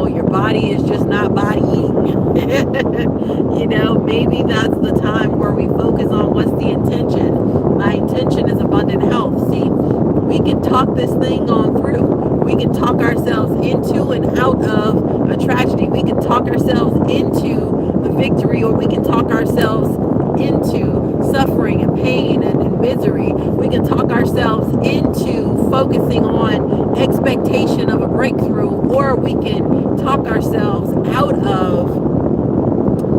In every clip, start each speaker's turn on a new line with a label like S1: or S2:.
S1: your body is just not bodying. Maybe that's the time where we focus on what's the intention. My intention is abundant health. See, we can talk this thing on through. We can talk ourselves into and out of a tragedy. We can talk ourselves into the victory, or we can talk ourselves into suffering and pain and misery. We can talk ourselves into focusing on expectation of a breakthrough, or we can talk ourselves out of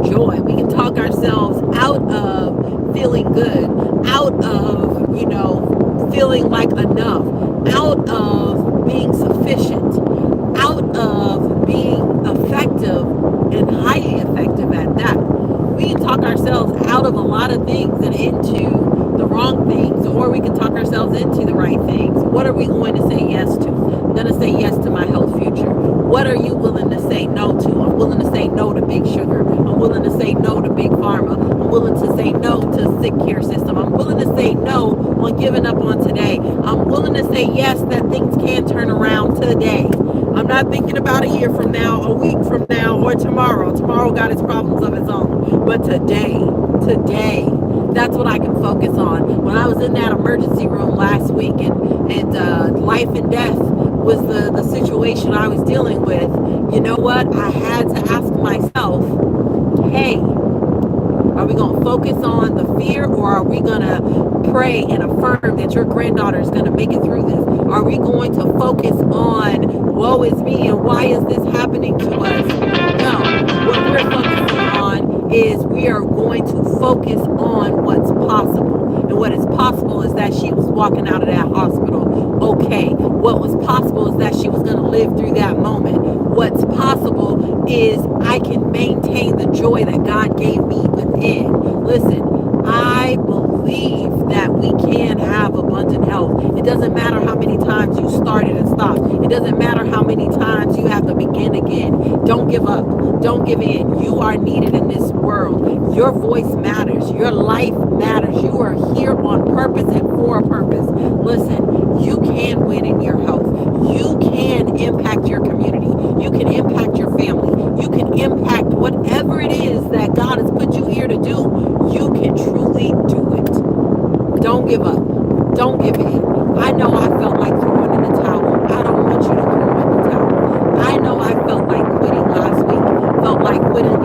S1: joy. We can talk ourselves out of feeling good, out of, feeling like enough, out of being sufficient, out of being effective and highly effective at that. We can talk ourselves out of a lot of things and into the wrong things, or we can talk ourselves into the right things. What are we going to say yes to? I'm going to say yes to my health future. What are you willing to say no to? I'm willing to say no to big sugar. I'm willing to say no to big pharma. I'm willing to say no to sick care system. I'm willing to say no on giving up on today. I'm willing to say yes that things can turn around today. I'm not thinking about a year from now, a week from now, or tomorrow. Tomorrow got its problems of its own. But today, that's what I can focus on. When I was in that emergency room last week and life and death was the situation I was dealing with, you know what? I had to ask myself, hey, are we going to focus on the fear, or are we going to pray and affirm that your granddaughter is going to make it through this? Are we going to focus on woe is me and why is this happening to us? No, what we're focusing on is we are going to focus on what's possible. And what is possible is that she was walking out of that hospital okay. What was possible is that she was going to live through that moment. What's possible is I can maintain the joy that God gave me within. Listen, I believe that we can have abundant health. It doesn't matter how many times you started and stopped. It doesn't matter how many times you have to begin again. Don't give up. Don't give in. You are needed in this world. Your voice matters. Your life matters. You are here on purpose and for a purpose. Listen, you can win in your health. You can impact your community. You can impact your family. You can impact whatever it is that God has put you here to do. You can truly do it. Don't give up. Don't give in. I know I felt like throwing in the towel. I don't want you to throw in the towel. I know I felt like quitting last week. Felt like quitting